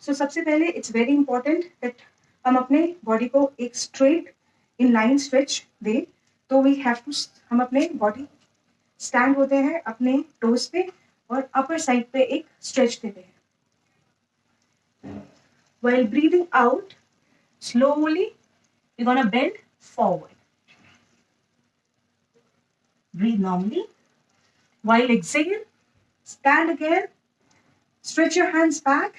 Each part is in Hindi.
सो सबसे पहले इट्स वेरी इंपॉर्टेंट दैट हम अपने बॉडी को एक स्ट्रेट इन लाइन स्ट्रेच दे। तो वी हैव टू, हम अपने बॉडी स्टैंड होते हैं अपने टोज पे और अपर साइड पे एक स्ट्रेच देते हैं। While breathing out, slowly we're gonna bend forward. Breathe normally. While exhale, stand again, stretch your hands back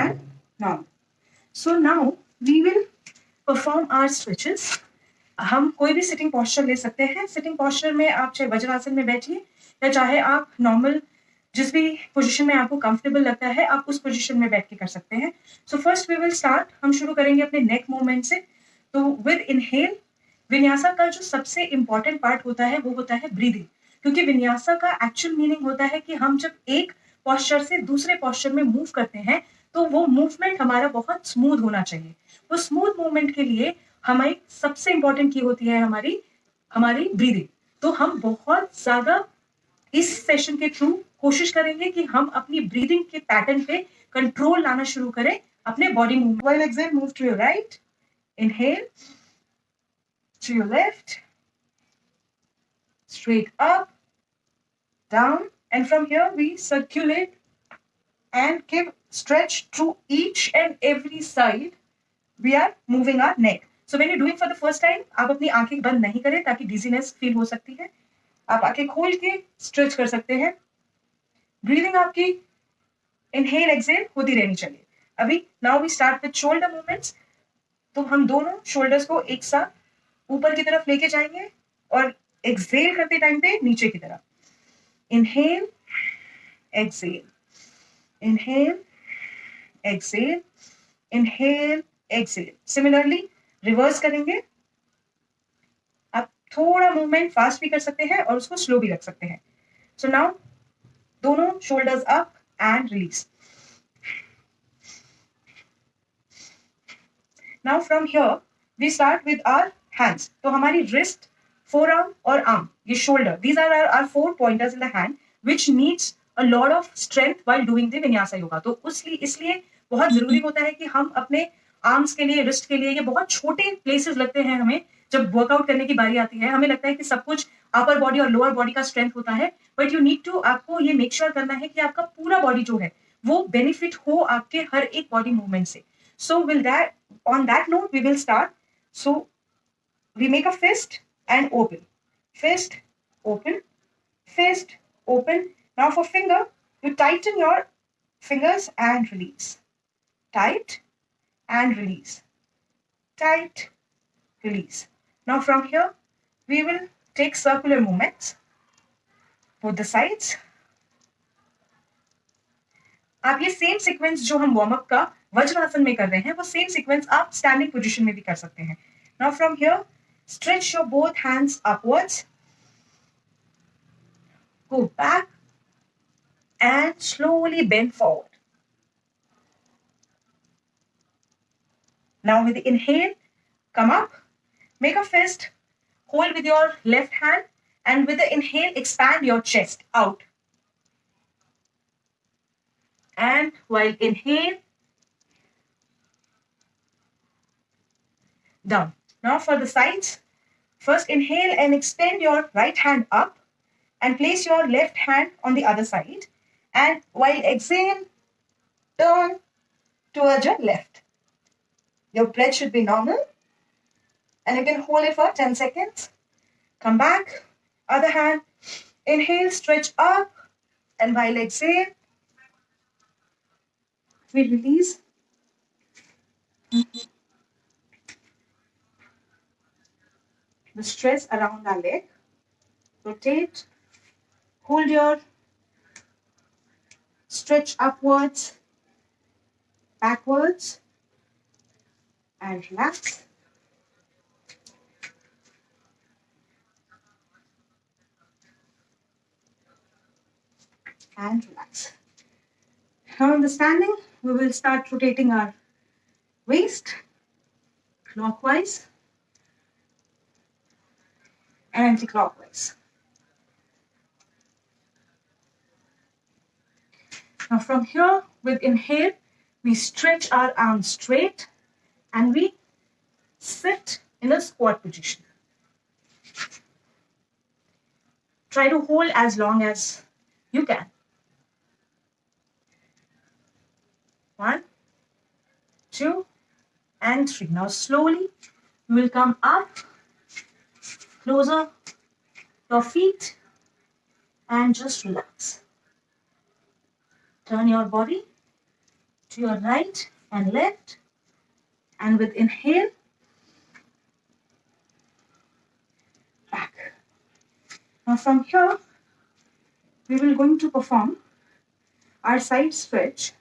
and normal. So now we will perform our stretches. हम कोई भी सिटिंग पॉस्चर ले सकते हैं। सिटिंग पॉस्चर में आप चाहे वज्रासन में बैठिए या चाहे आप नॉर्मल जिस भी पोजीशन में आपको कंफर्टेबल लगता है आप उस पोजीशन में बैठ के कर सकते हैं। So first we will start, हम शुरू करेंगे अपने नेक मूवमेंट से। तो विद इनहेल, विन्यासा का जो सबसे इंपॉर्टेंट पार्ट होता है वो होता है ब्रीदिंग, क्योंकि विन्यासा का एक्चुअल मीनिंग होता है कि हम जब एक पॉस्चर से दूसरे पॉस्चर में मूव करते हैं तो वो मूवमेंट हमारा बहुत स्मूथ होना चाहिए। वो स्मूथ मूवमेंट के लिए हमारी सबसे इंपॉर्टेंट की होती है हमारी हमारी ब्रीदिंग। तो हम बहुत ज्यादा इस सेशन के थ्रू कोशिश करेंगे कि हम अपनी ब्रीदिंग के पैटर्न पे कंट्रोल लाना शुरू करें अपने body movement. While exhale, move to your right, inhale to your left, straight up, down, and from here we circulate and give stretch to each and every side. We are moving our neck. So when you do it for the first time, आप अपनी आंखें बंद नहीं करें ताकि डिजीनेस फील हो सकती है। आप आंखें खोल के स्ट्रेच कर सकते हैं। ब्रीदिंग आपकी इनहेल एक्सहेल होती रहनी चाहिए। अभी now we start with shoulder movements. तो हम दोनों शोल्डर्स को एक साथ ऊपर की तरफ लेके जाएंगे और एक्सहेल करते टाइम पे नीचे की तरफ। Inhale, exhale, inhale, exhale, inhale, exhale. Similarly reverse करेंगे। आप थोड़ा मूवमेंट फास्ट भी कर सकते हैं और उसको स्लो भी रख सकते हैं। सो नाउ दोनों shoulders up and release. Now from here we start with our hands. तो हमारी रिस्ट, फोर आर्म और आर्म, ये shoulder, these are our four pointers in the hand which needs a lot of strength while doing the vinyasa yoga. तो इसलिए बहुत जरूरी होता है कि हम अपने आर्म्स के लिए, रिस्ट के लिए, ये बहुत छोटे प्लेसेस लगते हैं हमें जब वर्कआउट करने की बारी आती है। हमें लगता है कि सब कुछ अपर बॉडी और लोअर बॉडी का स्ट्रेंथ होता है, बट यू नीड टू, आपको ये मेक श्योर करना है कि आपका पूरा बॉडी जो है वो बेनिफिट हो आपके हर एक बॉडी मूवमेंट से। So will that, on that note we will start. So we make a fist and open, fist, open, fist, open. Now for finger, you tighten your fingers and release, tight and release, tight, release. Now from here we will take circular movements, both the sides. आप ये सेम सीक्वेंस जो हम वार्म अप का वज्रासन में कर रहे हैं वो सेम सीक्वेंस आप स्टैंडिंग पोजीशन में भी कर सकते हैं। Now from here stretch your both hands upwards, go back and slowly bend forward. Now with inhale come up, make a fist, hold with your left hand and with the inhale expand your chest out. And while inhale, down. Now for the sides, first inhale and extend your right hand up and place your left hand on the other side. And while exhale, turn towards your left. Your breath should be normal. And you can hold it for 10 seconds. Come back. Other hand. Inhale, stretch up. And while exhale, we release. The stress around our leg. Rotate. Hold your stretch upwards, backwards, and relax. And relax. Now in the standing, we will start rotating our waist clockwise and anti-clockwise. Now from here, with inhale, we stretch our arms straight and we sit in a squat position. Try to hold as long as you can. 1, 2, and 3. Now slowly you will come up, closer your feet, and just relax. Turn your body to your right and left, and with inhale, back. Now from here, we will going to perform our side stretch,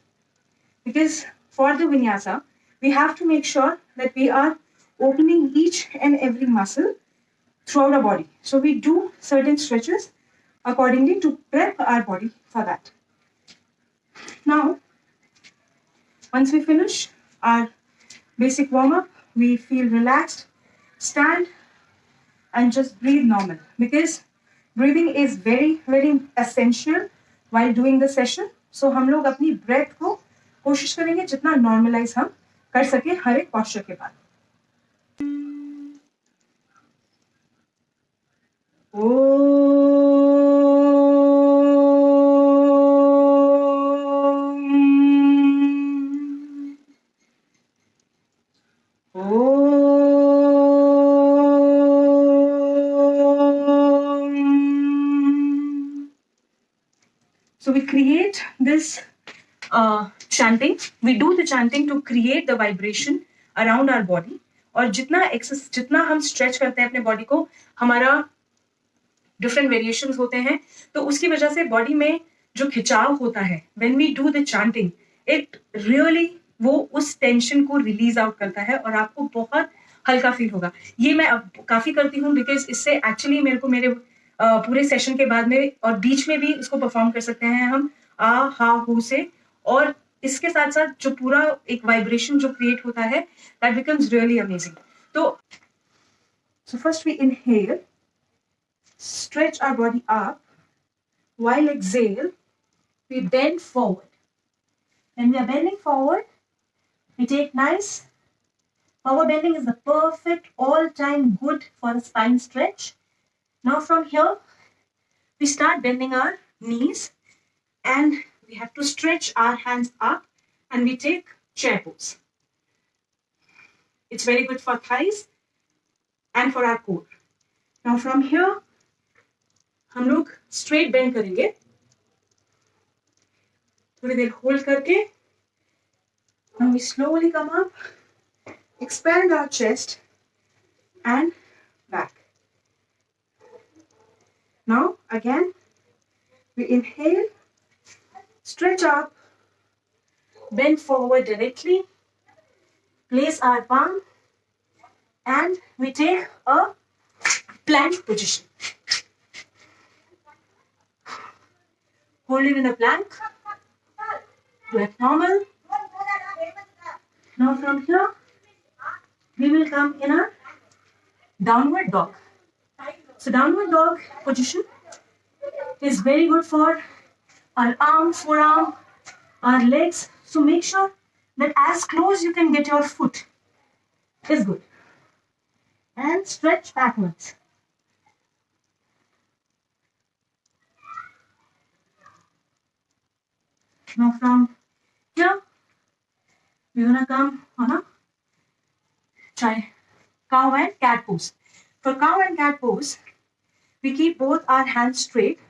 because for the vinyasa, we have to make sure that we are opening each and every muscle throughout our body. So we do certain stretches accordingly to prep our body for that. Now, once we finish our basic warm-up, we feel relaxed, stand and just breathe normal, because breathing is very, very essential while doing the session. So हम लोग अपनी breath को कोशिश करेंगे जितना normalize हम कर सके हर एक posture के बाद. So we create this chanting. We do the chanting to create the vibration around our body. और जितना हम stretch करते हैं अपने body को, हमारा different variations होते हैं, तो उसकी वजह से body में जो खिंचाव होता है, when we do the chanting, it really वो उस tension को release out करता है और आपको बहुत हल्का feel होगा. ये मैं काफी करती हूँ, because इससे actually मेरे को मेरे पूरे सेशन के बाद में और बीच में भी इसको परफॉर्म कर सकते हैं हम आ हा हु से, और इसके साथ साथ जो पूरा एक वाइब्रेशन जो क्रिएट होता है, that becomes really amazing. So first we inhale, stretch our body up, while exhale we bend forward. When we are bending forward, we take nice power bending is the perfect all-time good for a spine stretch. Now from here, we start bending our knees and we have to stretch our hands up and we take chair pose. It's very good for thighs and for our core. Now from here, हम लोग straight bend करेंगे. थोड़ी देर hold करके. Now we slowly come up, expand our chest and back. Now again, we inhale, stretch up, bend forward directly, place our palm, and we take a plank position. Hold it in a plank, do it normal. Now from here, we will come in a downward dog. So downward dog position is very good for our arm, forearm, our legs. So make sure that as close you can get your foot is good. And stretch backwards. Now from here, we're gonna come on a cow and cat pose. For cow and cat pose, we keep both our hands straight,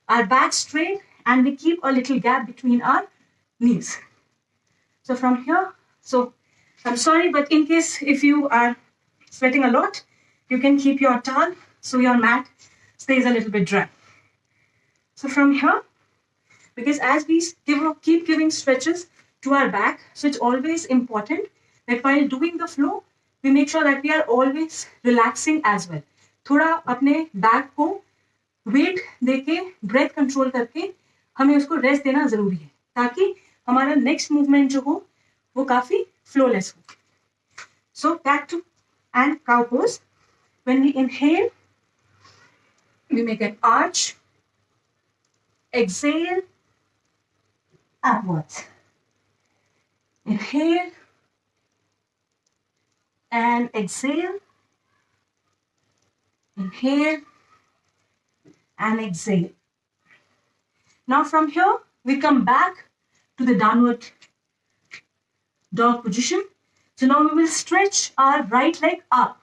our back straight, and we keep a little gap between our knees. So from here, so I'm sorry, but in case if you are sweating a lot, you can keep your towel so your mat stays a little bit dry. So from here, because as we keep giving stretches to our back, so it's always important that while doing the flow, we make sure that we are always relaxing as well. थोड़ा अपने बैक को वेट देके ब्रेथ कंट्रोल करके हमें उसको रेस्ट देना जरूरी है, ताकि हमारा नेक्स्ट मूवमेंट जो हो वो काफी फ्लोलेस हो. सो cat and cow pose. When we inhale, we make an arch. Exhale, upwards. Inhale and exhale. Inhale and exhale. Now from here, we come back to the downward dog position. So now we will stretch our right leg up.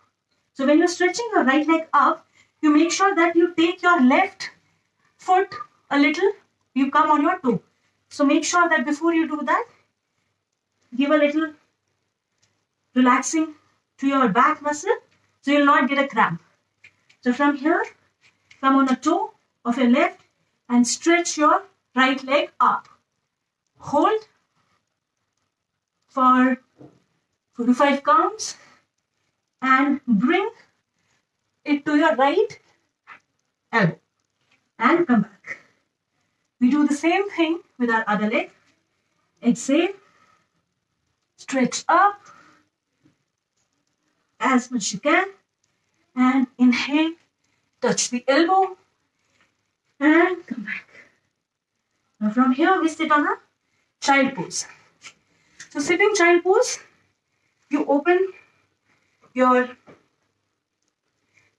So when you're stretching your right leg up, you make sure that you take your left foot a little, you come on your toe. So make sure that before you do that, give a little relaxing to your back muscle so you'll not get a cramp. So from here, come on a toe of your left and stretch your right leg up. Hold for 4 to 5 counts and bring it to your right elbow and come back. We do the same thing with our other leg. Exhale, stretch up as much as you can, and inhale, touch the elbow and come back. Now from here we sit on a child pose. So sitting child pose, you open your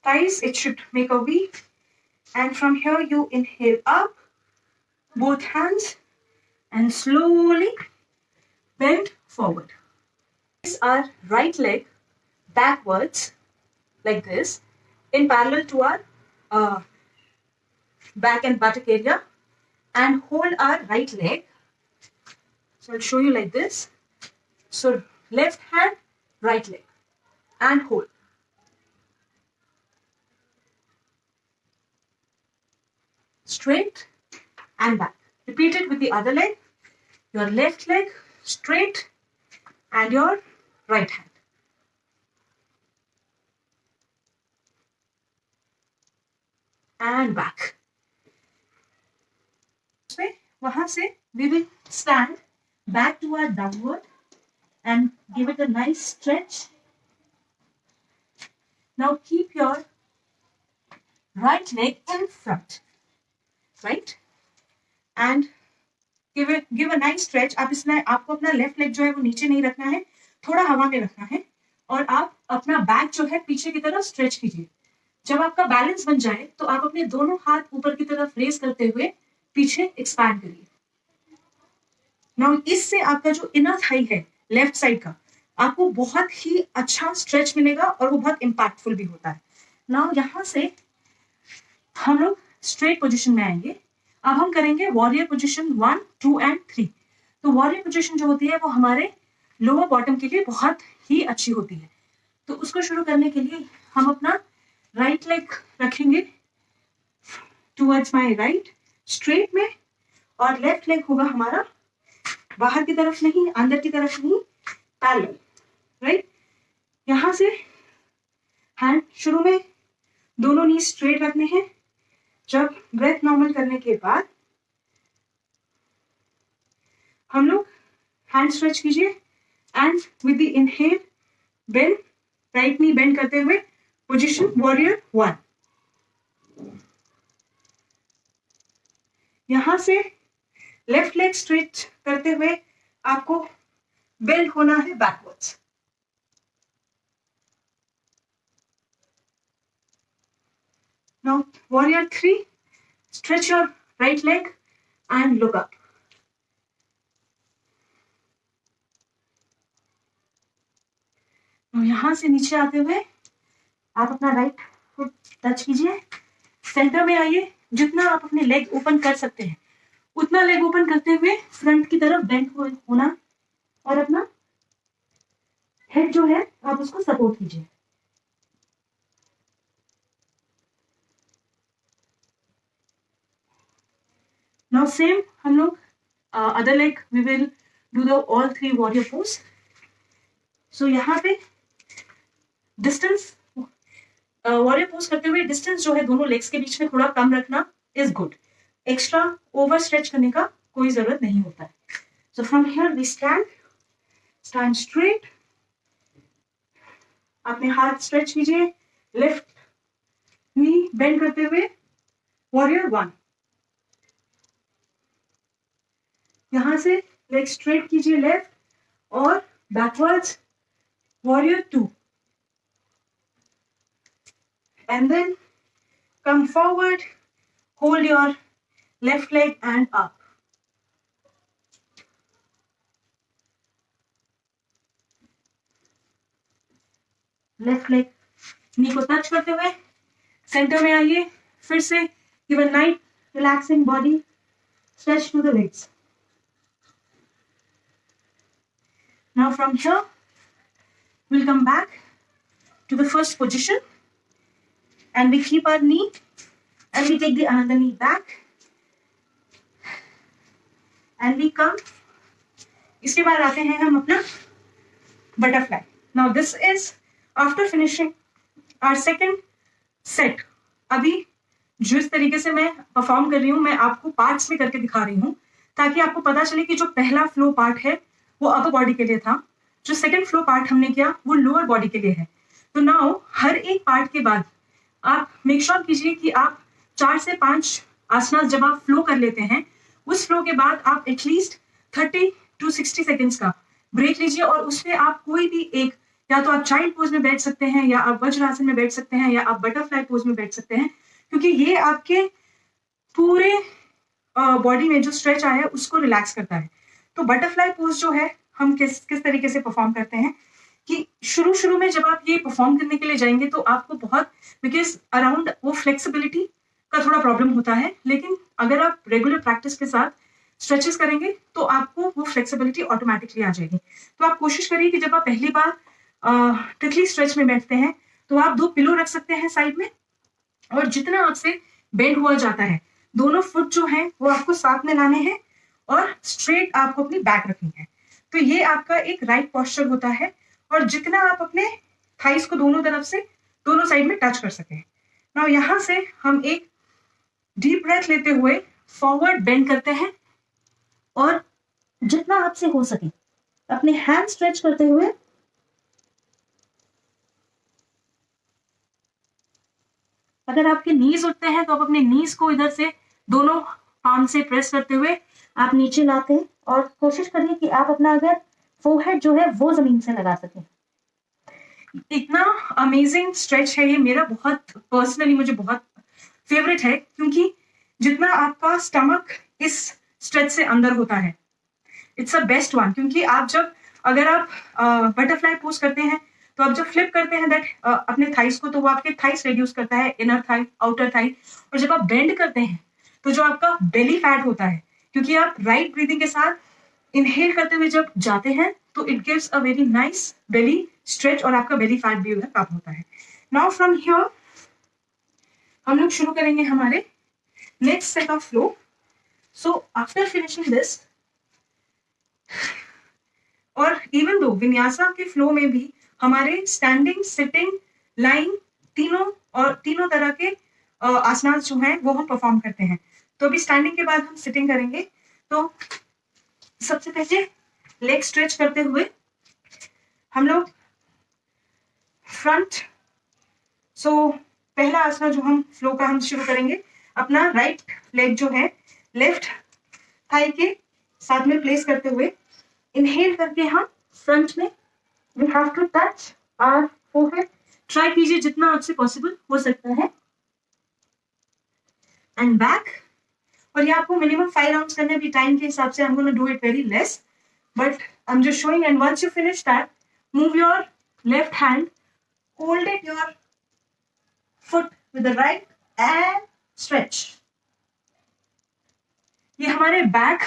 thighs, it should make a V, and from here you inhale up, both hands, and slowly bend forward. Place our right leg backwards like this in parallel to our back and buttock area and hold our right leg. So I'll show you like this. So left hand, right leg and hold. Straight and back. Repeat it with the other leg. Your left leg straight and your right hand. And back. This way, वहाँ से we will stand back to our downward and give it a nice stretch. Now keep your right leg in front, right? And give a nice stretch. आपको अपना लेफ्ट लेग जो है वो नीचे नहीं रखना है, थोड़ा हवा में रखना है और आप अपना बैक जो है पीछे की तरफ स्ट्रेच कीजिए. जब आपका बैलेंस बन जाए तो आप अपने दोनों हाथ ऊपर की तरफ रेज करते हुए पीछे एक्सपैंड करिए. नाउ इससे आपका जो इनर थाई है लेफ्ट साइड का, आपको बहुत ही अच्छा स्ट्रेच मिलेगा और वो बहुत इंपैक्टफुल भी होता है. नाउ यहाँ से हम लोग स्ट्रेट पोजिशन में आएंगे. अब हम करेंगे वॉरियर पोजिशन 1, 2 एंड 3. तो वॉरियर पोजिशन जो होती है वो हमारे लोअर बॉटम के लिए बहुत ही अच्छी होती है. तो उसको शुरू करने के लिए हम अपना राइट लेग रखेंगे टुवर्ड्स माय राइट स्ट्रेट में और लेफ्ट लेग होगा हमारा बाहर की तरफ नहीं, अंदर की तरफ नहीं, पैरेलल, राइट. यहाँ से हैंड शुरू में दोनों नी स्ट्रेट रखने हैं. जब ब्रेथ नॉर्मल करने के बाद हम लोग हैंड स्ट्रेच कीजिए and with the inhale bend, right knee bend करते हुए पोजीशन वॉरियर 1. यहां से लेफ्ट लेग स्ट्रेच करते हुए आपको बेंड होना है backwards. Now warrior 3, stretch your right leg and look up. Now यहाँ से नीचे आते हुए आप अपना राइट फुट टच कीजिए, सेंटर में आइए. जितना आप अपने लेग ओपन कर सकते हैं उतना लेग ओपन करते हुए फ्रंट की तरफ बेंड होना और अपना हेड जो है आप उसको सपोर्ट कीजिए. Now same हम लोग other leg we will do the all 3 warrior pose. So यहाँ पे distance warrior pose करते हुए distance जो है दोनों legs के बीच में थोड़ा कम रखना is good. Extra over stretch करने का कोई जरूरत नहीं होता है. So from here we stand straight. अपने हाथ स्ट्रेच कीजिए, लेफ्ट नी बेंड करते हुए वॉरियर 1. यहाँ से लेग स्ट्रेट कीजिए left or backwards, warrior 2. And then come forward, hold your left leg and up. Left leg knee को टच करते हुए सेंटर में आइए. फिर से give a nice relaxing body stretch to the legs. Now from here we'll come back to the first position and we keep our knee and we take the another knee back and we come. इसके बाद आते हैं हम अपना butterfly. Now this is after finishing our second set. अभी जिस तरीके से मैं परफॉर्म कर रही हूँ मैं आपको पार्ट्स में करके दिखा रही हूँ ताकि आपको पता चले कि जो पहला फ्लो पार्ट है वो अपर बॉडी के लिए था, जो सेकंड फ्लो पार्ट हमने किया वो लोअर बॉडी के लिए है. तो नाउ हर एक पार्ट के बाद आप मेक श्योर कीजिए कि आप 4 से 5 आसनास जब आप फ्लो कर लेते हैं उस फ्लो के बाद आप एटलीस्ट 30 to 60 सेकेंड्स का ब्रेक लीजिए और उसमें आप कोई भी एक, या तो आप चाइल्ड पोज में बैठ सकते हैं या आप वज्रासन में बैठ सकते हैं या आप बटरफ्लाई पोज में बैठ सकते हैं, क्योंकि ये आपके पूरे बॉडी में जो स्ट्रेच आया है उसको रिलैक्स करता है. तो बटरफ्लाई पोज जो है हम किस तरीके से परफॉर्म करते हैं कि शुरू में जब आप ये परफॉर्म करने के लिए जाएंगे तो आपको बहुत, बिकॉज अराउंड वो फ्लेक्सिबिलिटी का थोड़ा प्रॉब्लम होता है, लेकिन अगर आप रेगुलर प्रैक्टिस के साथ स्ट्रेचेस करेंगे तो आपको वो फ्लेक्सिबिलिटी ऑटोमेटिकली आ जाएगी. तो आप कोशिश करिए कि जब आप पहली बार तितली स्ट्रेच में बैठते हैं तो आप 2 पिलो रख सकते हैं साइड में और जितना आपसे बेंड हुआ जाता है दोनों फुट जो है वो आपको साथ में लाने हैं और स्ट्रेट आपको अपनी बैक रखनी है. तो ये आपका एक राइट पॉस्चर होता है और जितना आप अपने थाइस को दोनों तरफ से दोनों साइड में टच कर सकें. नाउ यहां से हम एक डीप ब्रेथ लेते हुए फॉरवर्ड बेंड करते हैं और जितना आपसे हो सके अपने हैंड स्ट्रेच करते हुए अगर आपके नीज उठते हैं तो आप अपने नीज को इधर से दोनों पाम से प्रेस करते हुए आप नीचे लाते हैं और कोशिश करिए कि आप अपना अगर फोरहेड जो है वो जमीन से लगा सकें. इतना अमेजिंग स्ट्रेच है ये, मेरा बहुत पर्सनली मुझे बहुत फेवरेट है क्योंकि जितना आपका स्टमक इस स्ट्रेच से अंदर होता है इट्स अ बेस्ट वन. क्योंकि आप जब अगर आप बटरफ्लाई पोज करते हैं तो आप जब फ्लिप करते हैं दैट अपने थाइस को तो वो आपके थाइस रिड्यूस करता है, इनर थाई आउटर थाई. और जब आप बेंड करते हैं तो जो आपका बेली फैट होता है, क्योंकि आप राइट ब्रीदिंग के साथ इनहेल करते हुए जब जाते हैं तो it gives a very nice belly stretch और आपका बेली फैट भी उधर कम होता है. नाउ फ्रॉम हियर हम लोग शुरू करेंगे हमारे next set of flow. So after finishing this, और इवन दो विन्यासा के फ्लो में भी हमारे स्टैंडिंग, सिटिंग, लाइन तीनों तरह के आसनास जो हैं वो हम परफॉर्म करते हैं. तो अभी स्टैंडिंग के बाद हम सिटिंग करेंगे. तो सबसे पहले लेग स्ट्रेच करते हुए हम लोग फ्रंट, सो पहला आसना जो हम फ्लो का हम शुरू करेंगे, अपना राइट लेग जो है लेफ्ट थाई के साथ में प्लेस करते हुए इनहेल करके हम फ्रंट में we have to touch our forehead. Try कीजिए जितना आपसे पॉसिबल हो सकता है. एंड बैक, और ये आपको मिनिमम 5 राउंड्स करने हैं. अभी टाइम के हिसाब से I am gonna do it very less, but I am just showing. And once you finish that, move your left hand, hold it your foot with the right and stretch. ये हमारे बैक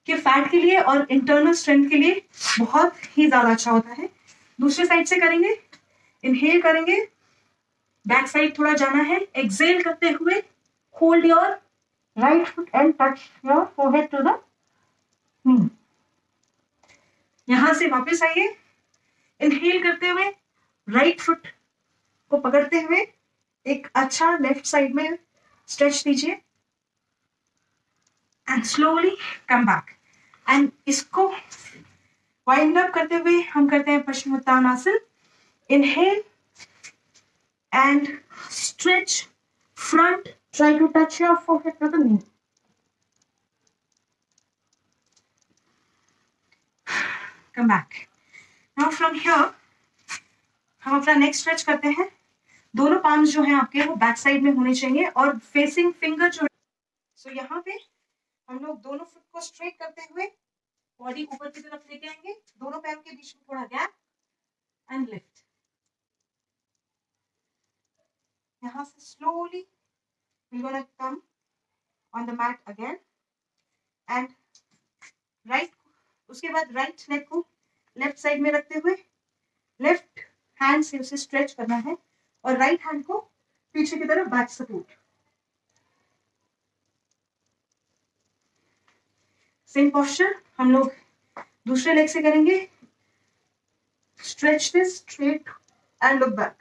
के फैट के लिए और इंटरनल स्ट्रेंथ के लिए बहुत ही ज्यादा अच्छा होता है. दूसरे साइड से करेंगे, इनहेल करेंगे, बैक साइड थोड़ा जाना है, एक्सेल करते हुए hold your right foot and touch your forehead to the knee. यहां से वापस आइए, इनहेल करते हुए राइट फुट को पकड़ते हुए एक अच्छा लेफ्ट साइड में स्ट्रेच दीजिए and slowly come back. And इसको वाइंड अप करते हुए हम करते हैं paschimottanasana. Inhale and stretch front, try to touch your forehead to the knee. come back. Now from here हम अपना नेक स्ट्रेच करते हैं. दोनों पार्म्स जो हैं आपके वो बैक साइड में होने चाहिए और फेसिंग फिंगर जो है. सो यहाँ पे हम लोग दोनों फुट को स्ट्रेट करते हुए बॉडी ऊपर की तरफ लेके आएंगे. दोनों पैर के बीच में थोड़ा गैप एंड लिफ्ट. यहाँ से slowly we're gonna come on the mat again and right. उसके बाद राइट लेग को लेफ्ट साइड में रखते हुए लेफ्ट हैंड से उसे स्ट्रेच करना है और राइट हैंड को पीछे की तरफ बैक सपोर्ट. सेम पोस्चर हम लोग दूसरे लेग से करेंगे. Stretch this straight and look back.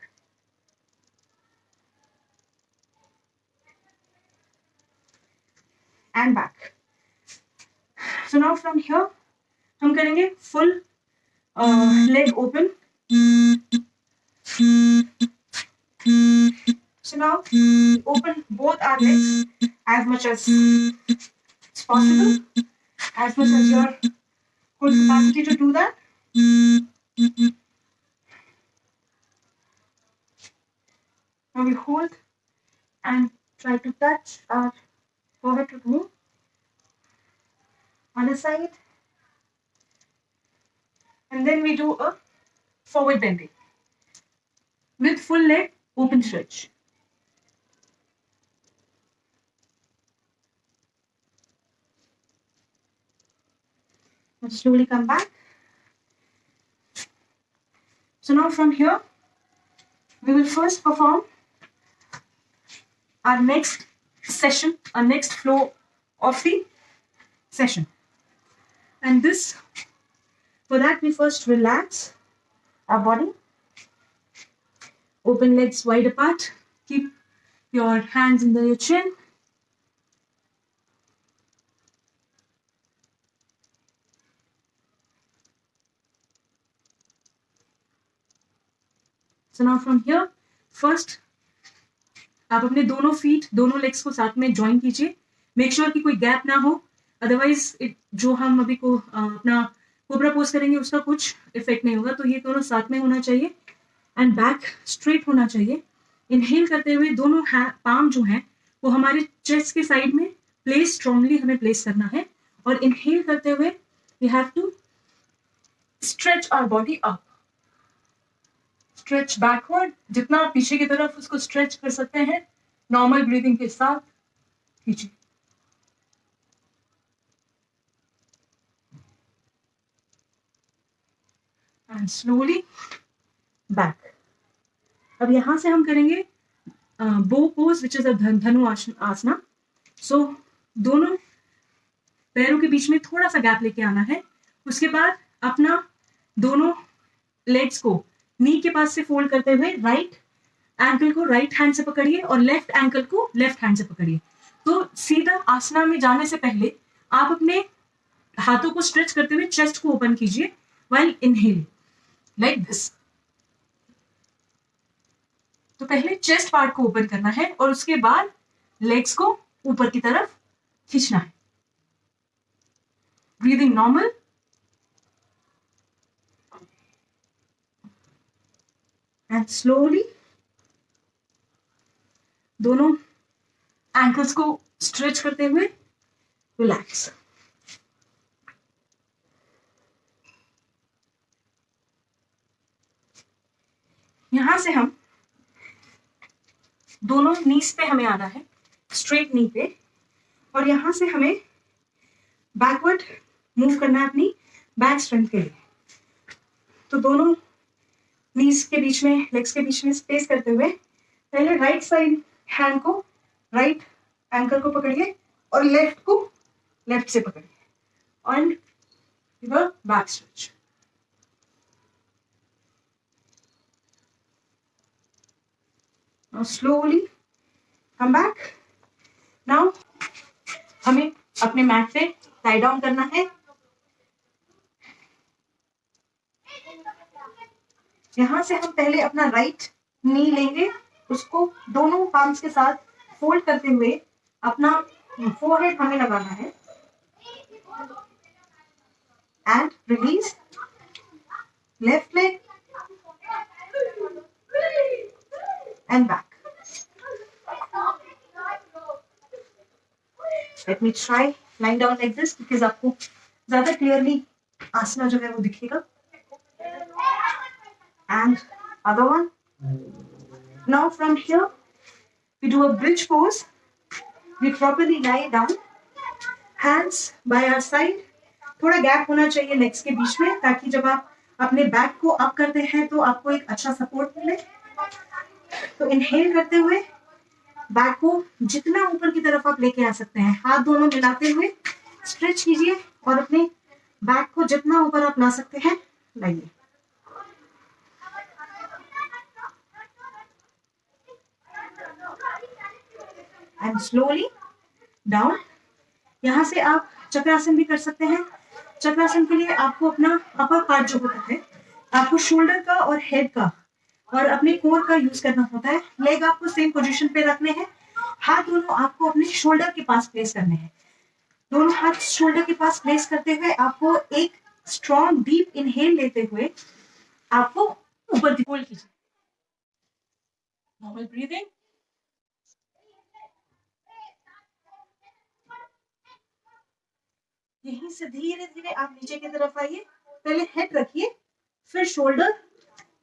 And back. So now from here हम करेंगे full leg open. So now open both our legs as much as it's possible, as much as your good capacity to do that. Now we hold and try to touch our forehead to the knee. Other side. And then we do a forward bending with full leg open stretch. And slowly come back. So now from here, we will first perform our next session, our next flow of the session. And this, for that we first relax our body. Open legs wide apart. Keep your hands under your chin. So now from here, first आप अपने दोनों फीट दोनों लेग्स को साथ में ज्वाइन कीजिए. मेक श्योर कि कोई गैप ना हो, अदरवाइज जो हम अभी को अपना कोबरा पोज करेंगे उसका कुछ इफेक्ट नहीं होगा. तो ये दोनों साथ में होना चाहिए एंड बैक स्ट्रेट होना चाहिए. इनहेल करते हुए दोनों पाम जो हैं वो हमारे चेस्ट के साइड में प्लेस स्ट्रांगली हमें प्लेस करना है. और इनहेल करते हुए we have to stretch our body up. Stretch backward. जितना आप पीछे की तरफ उसको स्ट्रेच कर सकते हैं नॉर्मल ब्रीदिंग के साथ कीजिए. And slowly back. अब यहां से हम करेंगे बो पोज विच इज अ धनु आसना. सो दोनों पैरों के बीच में थोड़ा सा गैप लेके आना है. उसके बाद अपना दोनों लेग्स को नी के पास से फोल्ड करते हुए राइट एंकल को राइट हैंड से पकड़िए और लेफ्ट एंकल को लेफ्ट हैंड से पकड़िए. तो सीधा आसना में जाने से पहले आप अपने हाथों को स्ट्रेच करते हुए चेस्ट को ओपन कीजिए व्हाइल इनहेल लाइक दिस. तो पहले चेस्ट पार्ट को ओपन करना है और उसके बाद लेग्स को ऊपर की तरफ खींचना है. Breathing normal. एंड स्लोली दोनों एंकल्स को स्ट्रेच करते हुए रिलैक्स. यहां से हम दोनों नीज पे हमें आना है, स्ट्रेट नी पे. और यहां से हमें बैकवर्ड मूव करना है अपनी बैक स्ट्रेंथ के लिए. तो दोनों नीज के बीच में लेग्स के बीच में स्पेस करते हुए पहले राइट साइड हैंड को राइट एंकल को पकड़िए और लेफ्ट को लेफ्ट से पकड़िए and back stretch. Slowly come back. Now हमें अपने मैट पे टाई डाउन करना है. यहां से हम पहले अपना राइट नी लेंगे, उसको दोनों पाम्स के साथ फोल्ड करते हुए अपना फोरहेड हमें लगाना है and release left leg and back. Let me try lying down like this because आपको ज़्यादा clearly आसना जो है वो दिखेगा. And other one. Now from here we do a bridge pose. We properly lie down. Hands by our side. थोड़ा गैप होना चाहिए लेग्स के बीच में ताकि जब आप अपने बैक को अप करते हैं तो आपको एक अच्छा सपोर्ट मिले. तो इनहेल करते हुए बैक को जितना ऊपर की तरफ आप लेके आ सकते हैं, हाथ दोनों मिलाते हुए स्ट्रेच कीजिए और अपने बैक को जितना ऊपर आप ला सकते हैं लाइए. And slowly down. यहाँ से आप चक्रासन भी कर सकते हैं. चक्रासन के लिए आपको अपना अपर पार्ट जो होता है, आपको शोल्डर का और हेड का और अपने कोर का यूज करना होता है. लेग आपको सेम पोजीशन पे रखने हैं. हाथ दोनों आपको अपने शोल्डर के पास प्लेस करने हैं. दोनों हाथ शोल्डर के पास प्लेस करते हुए आपको एक स्ट्रॉन्ग डीप इनहेल लेते हुए आपको ऊपर की होल्ड कीजिए. Normal breathing. यहीं से धीरे धीरे आप नीचे की तरफ आइए. पहले हेड रखिए, फिर शोल्डर,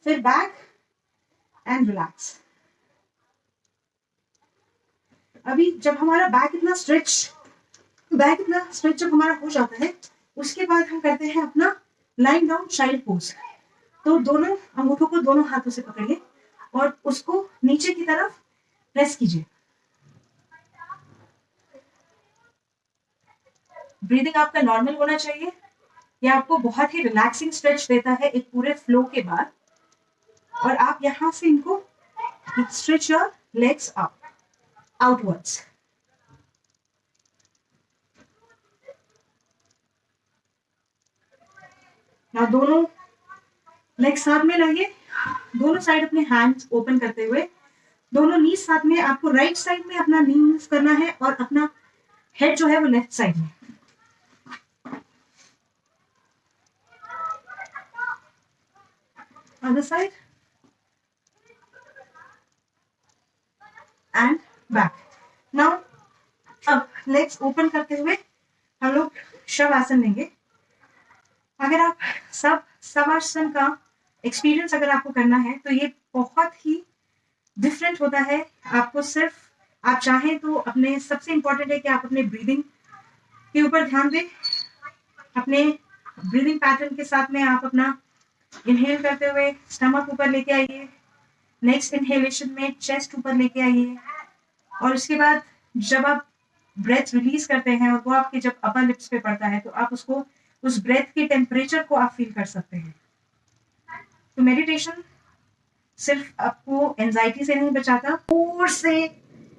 फिर बैक एंड रिलैक्स. अभी जब हमारा बैक इतना स्ट्रेच जब हमारा हो जाता है, उसके बाद हम करते हैं अपना लाइंग डाउन चाइल्ड पोज. तो दोनों अंगूठों को दोनों हाथों से पकड़िए और उसको नीचे की तरफ प्रेस कीजिए. ब्रीदिंग आपका नॉर्मल होना चाहिए. यह आपको बहुत ही रिलैक्सिंग स्ट्रेच देता है एक पूरे फ्लो के बाद. और आप यहां से इनको stretch your legs up outwards. now दोनों लेग साथ में लाइए. दोनों साइड अपने हैंड्स ओपन करते हुए दोनों नी साथ में. आपको राइट साइड में अपना नी मूव करना है और अपना हेड जो है वो लेफ्ट साइड में. other side and back. now अब लेग्स ओपन करते हुए हम लोग शवासन लेंगे. अगर आप शवासन का एक्सपीरियंस अगर आपको करना है तो ये बहुत ही डिफरेंट होता है. आपको सिर्फ आप चाहें तो अपने सबसे इंपॉर्टेंट है कि आप अपने ब्रीदिंग के ऊपर ध्यान दें. अपने ब्रीदिंग पैटर्न के साथ में आप अपना इनहेल करते हुए स्टमक ऊपर लेके आइए. नेक्स्ट इनहेलेशन में चेस्ट ऊपर लेके आइए और उसके बाद जब आप ब्रेथ रिलीज करते हैं और वो आपके जब अपर लिप्स पे पड़ता है तो आप उसको उस ब्रेथ के टेम्परेचर को आप फील कर सकते हैं. तो मेडिटेशन सिर्फ आपको एंजाइटी से नहीं बचाता. जोर से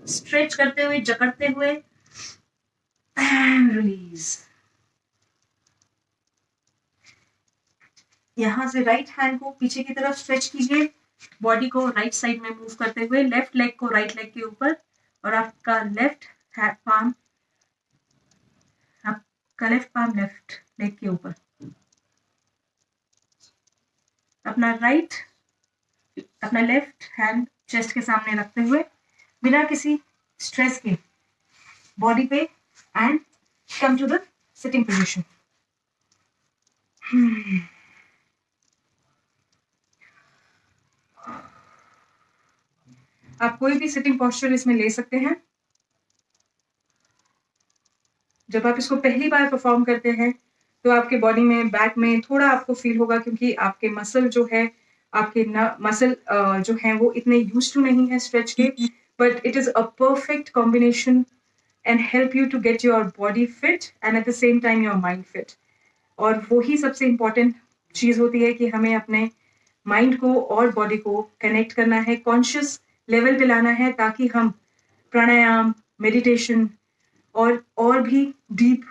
स्ट्रेच करते हुए, जकड़ते हुए एंड रिलीज. यहां से राइट हैंड को पीछे की तरफ स्ट्रेच कीजिए. बॉडी को राइट साइड में मूव करते हुए लेफ्ट लेग को राइट लेग के ऊपर और आपका लेफ्ट पाम लेफ्ट लेग के ऊपर. अपना लेफ्ट हैंड चेस्ट के सामने रखते हुए बिना किसी स्ट्रेस के बॉडी पे and come to the sitting position. आप कोई भी सिटिंग पोस्चर इसमें ले सकते हैं. जब आप इसको पहली बार परफॉर्म करते हैं तो आपके बॉडी में बैक में थोड़ा आपको फील होगा क्योंकि आपके मसल जो है आपके मसल जो है वो इतने यूज टू नहीं है स्ट्रेच के. But it is a perfect combination and help you to get your body fit and at the same time your mind fit. और वो ही सबसे इम्पोर्टेंट चीज होती है कि हमें अपने माइंड को और बॉडी को कनेक्ट करना है, कॉन्शियस लेवल पे लाना है ताकि हम प्राणायाम, मेडिटेशन और भी डीप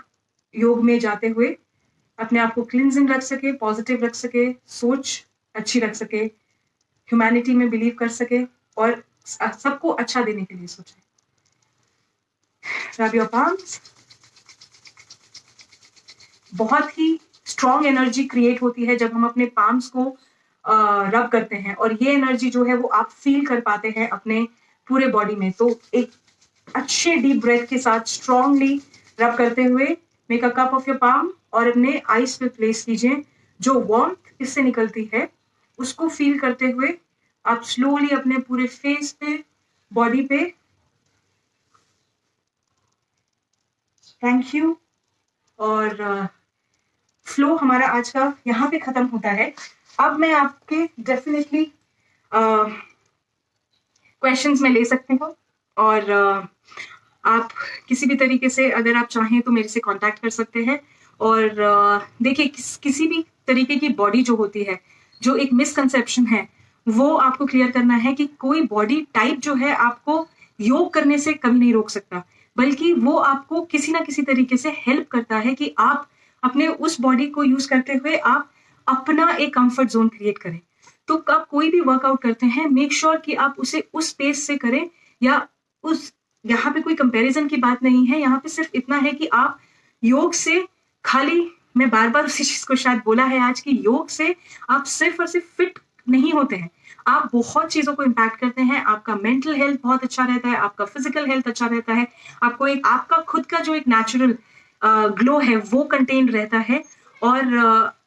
योग में जाते हुए अपने आप को क्लिनजिंग रख सके, पॉजिटिव रख सके, सोच अच्छी रख सके, ह्यूमैनिटी में बिलीव कर सके और सबको अच्छा देने के लिए सोचे. Rub your palms. बहुत ही स्ट्रॉन्ग एनर्जी क्रिएट होती है जब हम अपने पाम्स को रब करते हैं, और ये एनर्जी जो है वो आप फील कर पाते हैं अपने पूरे बॉडी में। तो एक अच्छे डीप ब्रेथ के साथ स्ट्रांगली रब करते हुए make a cup of your palm और अपने आईज पे प्लेस कीजिए। जो वार्मथ इससे निकलती है उसको फील करते हुए आप स्लोली अपने पूरे फेस पे, बॉडी पे। Thank you. और फ्लो हमारा आज का यहाँ पे खत्म होता है। अब मैं आपके डेफिनेटली क्वेश्चंस में ले सकती हूँ, और आप किसी भी तरीके से अगर आप चाहें तो मेरे से कांटेक्ट कर सकते हैं। और देखिए किसी भी तरीके की बॉडी जो होती है, जो एक मिसकंसेप्शन है वो आपको क्लियर करना है कि कोई बॉडी टाइप जो है आपको योग करने से कभी नहीं रोक सकता, बल्कि वो आपको किसी ना किसी तरीके से हेल्प करता है कि आप अपने उस बॉडी को यूज करते हुए आप अपना एक कंफर्ट जोन क्रिएट करें। तो आप कोई भी वर्कआउट करते हैं, मेक श्योर कि आप उसे उस स्पेस से करें, या उस, यहाँ पे कोई कंपैरिजन की बात नहीं है, यहाँ पे सिर्फ इतना है कि आप योग से खाली, मैं बार बार उसी चीज को शायद बोला है आज, की योग से आप सिर्फ और सिर्फ फिट नहीं होते हैं, आप बहुत चीजों को इम्पैक्ट करते हैं। आपका मेंटल हेल्थ बहुत अच्छा रहता है, आपका फिजिकल हेल्थ अच्छा रहता है, आपको एक आपका खुद का जो एक नेचुरल ग्लो है वो कंटेन रहता है। और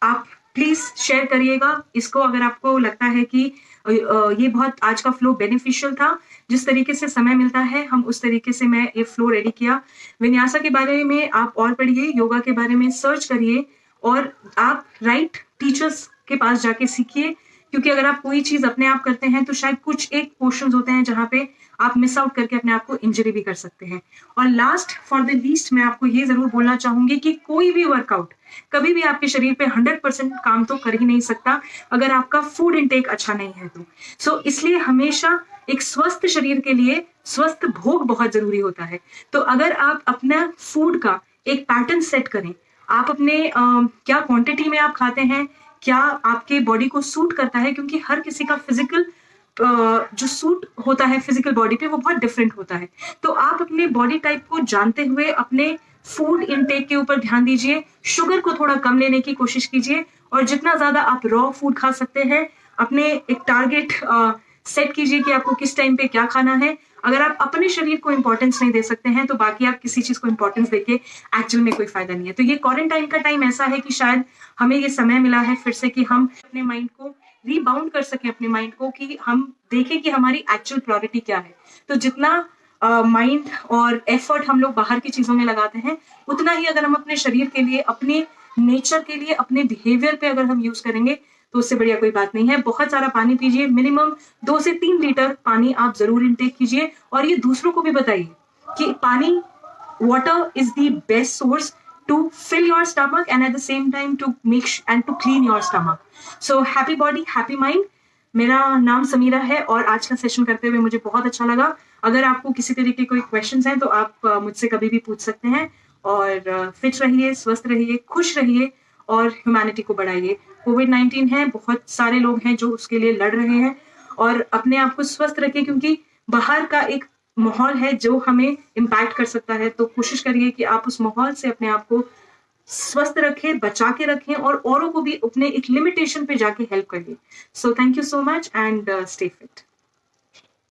आप प्लीज शेयर करिएगा इसको अगर आपको लगता है कि ये बहुत आज का फ्लो बेनिफिशियल था। जिस तरीके से समय मिलता है हम उस तरीके से मैं ये फ्लो रेडी किया। विन्यासा के बारे में आप और पढ़िए, योगा के बारे में सर्च करिए, और आप राइट टीचर्स के पास जाके सीखिए, क्योंकि अगर आप कोई चीज अपने आप करते हैं तो शायद कुछ एक पोर्शंस होते हैं जहां पे आप मिस आउट करके अपने आप को इंजरी भी कर सकते हैं। और लास्ट फॉर द लीस्ट मैं आपको ये जरूर बोलना चाहूंगी कि कोई भी वर्कआउट कभी भी आपके शरीर पे 100% काम तो कर ही नहीं सकता अगर आपका फूड इनटेक अच्छा नहीं है तो। सो इसलिए हमेशा एक स्वस्थ शरीर के लिए स्वस्थ भोग बहुत जरूरी होता है। तो अगर आप अपना फूड का एक पैटर्न सेट करें, आप अपने क्या क्वांटिटी में आप खाते हैं, क्या आपके बॉडी को सूट करता है, क्योंकि हर किसी का फिजिकल जो सूट होता है फिजिकल बॉडी पे वो बहुत डिफरेंट होता है। तो आप अपने बॉडी टाइप को जानते हुए अपने फूड इनटेक के ऊपर ध्यान दीजिए, शुगर को थोड़ा कम लेने की कोशिश कीजिए, और जितना ज्यादा आप रॉ फूड खा सकते हैं अपने एक टारगेट सेट कीजिए कि आपको किस टाइम पे क्या खाना है। अगर आप अपने शरीर को इंपॉर्टेंस नहीं दे सकते हैं तो बाकी आप किसी चीज को इंपॉर्टेंस देके एक्चुअल में कोई फायदा नहीं है। तो ये क्वारंटाइन का टाइम ऐसा है कि शायद हमें ये समय मिला है फिर से कि हम अपने माइंड को रीबाउंड कर सके, अपने माइंड को, कि हम देखें कि हमारी एक्चुअल प्रायोरिटी क्या है। तो जितना माइंड और एफर्ट हम लोग बाहर की चीजों में लगाते हैं, उतना ही अगर हम अपने शरीर के लिए, अपने नेचर के लिए, अपने बिहेवियर पे अगर हम यूज करेंगे तो उससे बढ़िया कोई बात नहीं है। बहुत सारा पानी पीजिए, मिनिमम 2 से 3 लीटर पानी आप जरूर इनटेक कीजिए, और ये दूसरों को भी बताइए कि पानी, water is the best source to fill your stomach and at the same time to make and to clean your stomach. So happy body, happy mind. मेरा नाम समीरा है और आज का सेशन करते हुए मुझे बहुत अच्छा लगा। अगर आपको किसी तरीके के कोई क्वेश्चंस हैं तो आप मुझसे कभी भी पूछ सकते हैं। और फिट रहिए, स्वस्थ रहिए, खुश रहिए और ह्यूमैनिटी को बढ़ाइए। कोविड-19 है, बहुत सारे लोग हैं जो उसके लिए लड़ रहे हैं, और अपने आप को स्वस्थ रखिए क्योंकि बाहर का एक माहौल है जो हमें इम्पैक्ट कर सकता है। तो कोशिश करिए कि आप उस माहौल से अपने आप को स्वस्थ रखें, बचा के रखें, और औरों को भी अपने एक लिमिटेशन पे जाके हेल्प करिए। So thank you so much and stay fit.